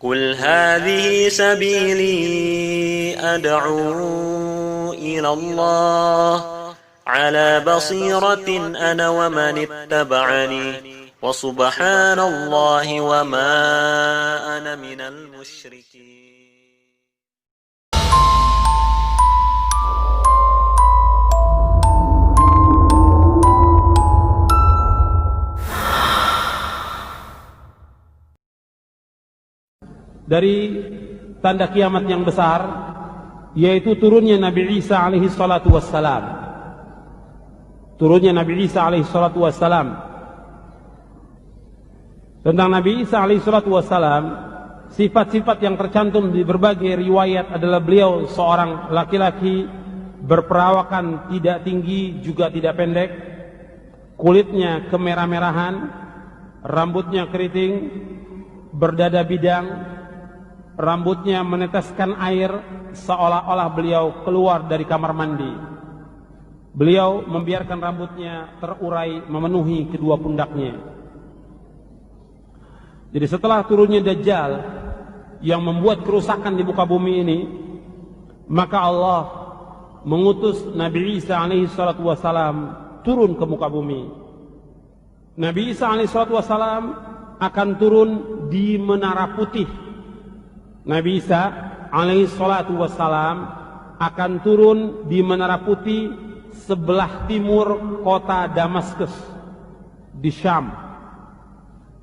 قل هذه سبيلي أدعو إلى الله على بصيرة أنا ومن اتبعني وسبحان الله وما أنا من المشركين. Dari tanda kiamat yang besar, yaitu turunnya Nabi Isa alaihi salatu wassalam. Turunnya Nabi Isa alaihi salatu wassalam. Tentang Nabi Isa alaihi salatu wassalam, sifat-sifat yang tercantum di berbagai riwayat adalah beliau seorang laki-laki berperawakan tidak tinggi juga tidak pendek, kulitnya kemerah-merahan, rambutnya keriting, berdada bidang, rambutnya meneteskan air seolah-olah beliau keluar dari kamar mandi. Beliau membiarkan rambutnya terurai memenuhi kedua pundaknya. Jadi setelah turunnya Dajjal yang membuat kerusakan di muka bumi ini, maka Allah mengutus Nabi Isa alaihi salatu wassalam turun ke muka bumi. Nabi Isa alaihi salatu wassalam akan turun di Menara Putih. Nabi Isa alaihi salatu wassalam akan turun di Menara Putih sebelah timur kota Damaskus di Syam.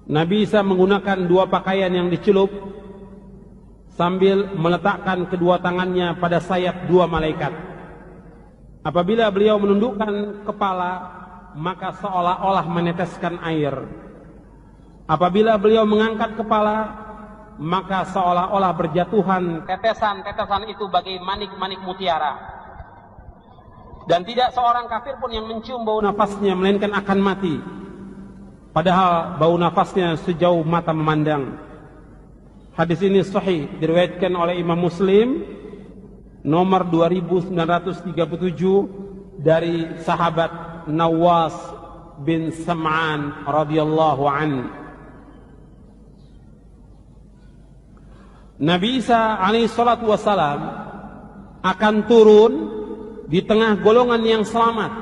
Nabi Isa menggunakan dua pakaian yang dicelup sambil meletakkan kedua tangannya pada sayap dua malaikat. Apabila beliau menundukkan kepala, maka seolah-olah meneteskan air. Apabila beliau mengangkat kepala, maka seolah-olah berjatuhan tetesan-tetesan itu bagai manik-manik mutiara. Dan tidak seorang kafir pun yang mencium bau nafasnya melainkan akan mati, padahal bau nafasnya sejauh mata memandang. Hadis ini sahih, diriwayatkan oleh Imam Muslim nomor 2937 dari sahabat Nawas bin Sam'an radhiyallahu anhu. Nabi Isa alaihi salatu wassalam akan turun di tengah golongan yang selamat,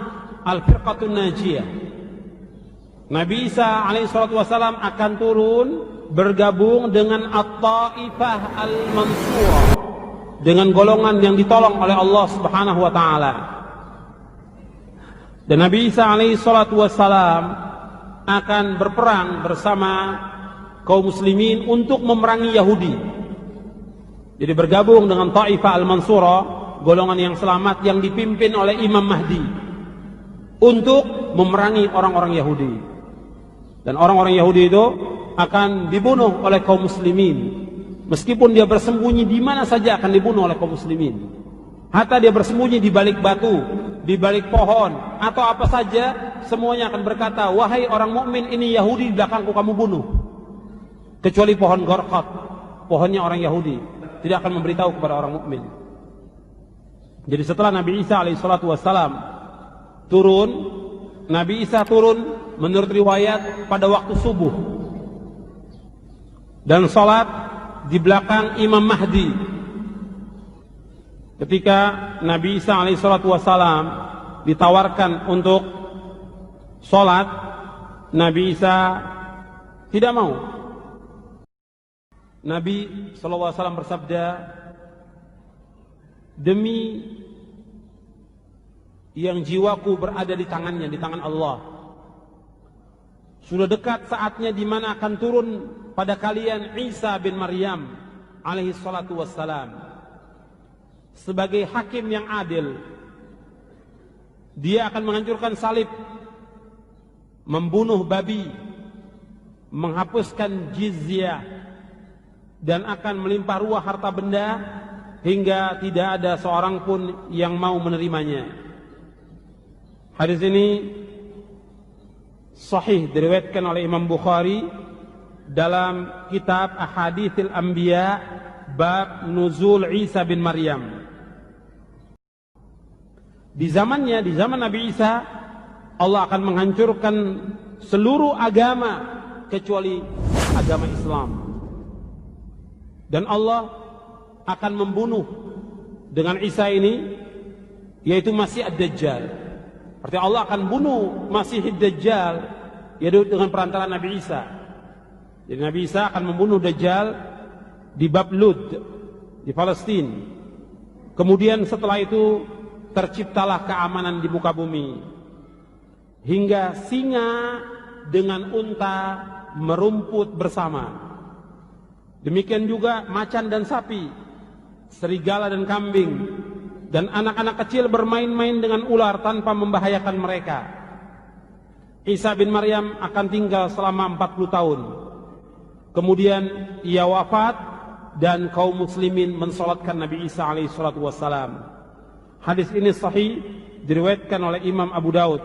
al-firqatun najiyah. Nabi Isa alaihi salatu wassalam akan turun bergabung dengan at-taifah al-mansurah, dengan golongan yang ditolong oleh Allah Subhanahu wa taala. Dan Nabi Isa alaihi salatu wassalam akan berperang bersama kaum muslimin untuk memerangi Yahudi. Jadi bergabung dengan Taifah Al-Mansurah, golongan yang selamat yang dipimpin oleh Imam Mahdi, untuk memerangi orang-orang Yahudi. Dan orang-orang Yahudi itu akan dibunuh oleh kaum muslimin. Meskipun dia bersembunyi di mana saja akan dibunuh oleh kaum muslimin. Hatta dia bersembunyi di balik batu, di balik pohon, atau apa saja, semuanya akan berkata, wahai orang mukmin, ini Yahudi di belakangku, kamu bunuh. Kecuali pohon Gorqat, pohonnya orang Yahudi, tidak akan memberitahu kepada orang mukmin. Jadi setelah Nabi Isa alaihi salatu wassalam turun, Nabi Isa turun menurut riwayat pada waktu subuh dan salat di belakang Imam Mahdi. Ketika Nabi Isa alaihi salatu wassalam ditawarkan untuk salat, Nabi Isa tidak mau. Nabi SAW bersabda, demi yang jiwaku berada di tangannya, di tangan Allah, sudah dekat saatnya di mana akan turun pada kalian Isa bin Maryam alaihi salatu wassalam sebagai hakim yang adil. Dia akan menghancurkan salib, membunuh babi, menghapuskan jizyah, dan akan melimpah ruah harta benda hingga tidak ada seorang pun yang mau menerimanya. Hadis ini sahih, diriwayatkan oleh Imam Bukhari dalam kitab Ahaditsil Anbiya bab nuzul Isa bin Maryam. Di zamannya, di zaman Nabi Isa, Allah akan menghancurkan seluruh agama kecuali agama Islam. Dan Allah akan membunuh dengan Isa ini, yaitu Masih Ad-Dajjal. Artinya Allah akan bunuh Masih Ad-Dajjal, yaitu dengan perantara Nabi Isa. Jadi Nabi Isa akan membunuh Dajjal di Bab Lud, di Palestina. Kemudian setelah itu terciptalah keamanan di muka bumi, hingga singa dengan unta merumput bersama. Demikian juga macan dan sapi, serigala dan kambing, dan anak-anak kecil bermain-main dengan ular tanpa membahayakan mereka. Isa bin Maryam akan tinggal selama 40 tahun. Kemudian ia wafat dan kaum muslimin mensolatkan Nabi Isa alaihi salatu wassalam. Hadis ini sahih, diriwayatkan oleh Imam Abu Daud,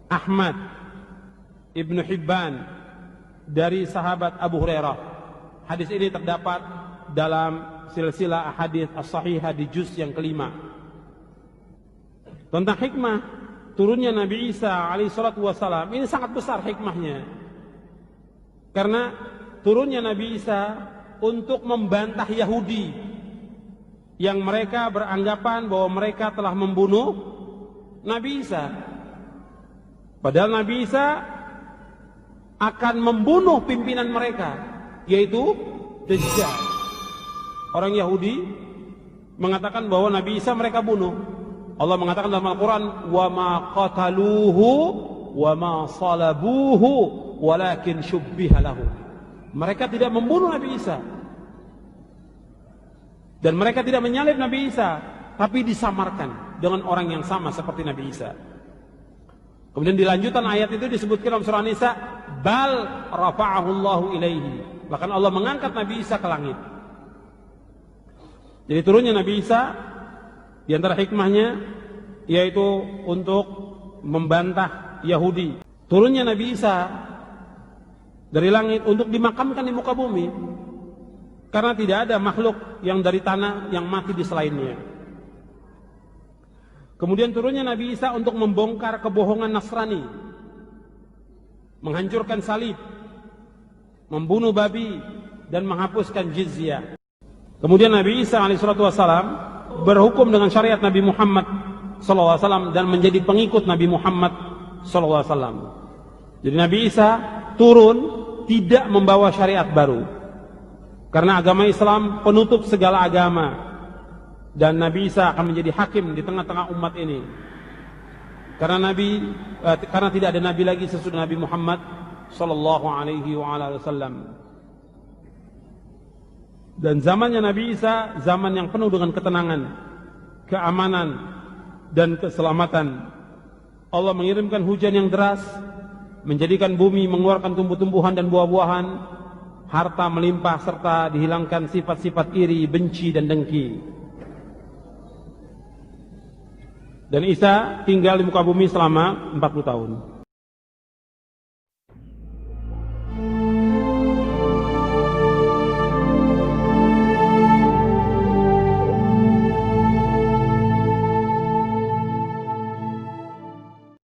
Ahmad, Ibnu Hibban dari sahabat Abu Hurairah. Hadis ini terdapat dalam silsilah ahadits as-sahihah di juz yang kelima. Tentang hikmah turunnya Nabi Isa alaihi salatu wassalam, ini sangat besar hikmahnya. Karena turunnya Nabi Isa untuk membantah Yahudi yang mereka beranggapan bahwa mereka telah membunuh Nabi Isa. Padahal Nabi Isa akan membunuh pimpinan mereka, yaitu Dajjal. Orang Yahudi mengatakan bahwa Nabi Isa mereka bunuh. Allah mengatakan dalam Al-Quran, wa ma qataluhu wa ma salabuhu walakin syubbiha lahu. Mereka tidak membunuh Nabi Isa, dan mereka tidak menyalib Nabi Isa, tapi disamarkan dengan orang yang sama seperti Nabi Isa. Kemudian di lanjutan ayat itu disebutkan dalam surah Nisa, bal rafa'ahu Allahu ilaihi. Bahkan Allah mengangkat Nabi Isa ke langit. Jadi turunnya Nabi Isa, di antara hikmahnya yaitu untuk membantah Yahudi. Turunnya Nabi Isa dari langit untuk dimakamkan di muka bumi, karena tidak ada makhluk yang dari tanah yang mati di selainnya. Kemudian turunnya Nabi Isa untuk membongkar kebohongan Nasrani, menghancurkan salib, membunuh babi, dan menghapuskan jizyah. Kemudian Nabi Isa alaihissalam berhukum dengan syariat Nabi Muhammad SAW dan menjadi pengikut Nabi Muhammad SAW. Jadi Nabi Isa turun tidak membawa syariat baru, karena agama Islam penutup segala agama, dan Nabi Isa akan menjadi hakim di tengah-tengah umat ini. Karena tidak ada nabi lagi sesudah Nabi Muhammad sallallahu alaihi wasallam. Dan zamannya Nabi Isa zaman yang penuh dengan ketenangan, keamanan, dan keselamatan. Allah mengirimkan hujan yang deras, menjadikan bumi mengeluarkan tumbuh-tumbuhan dan buah-buahan, harta melimpah, serta dihilangkan sifat-sifat iri, benci, dan dengki. Dan Isa tinggal di muka bumi selama 40 tahun.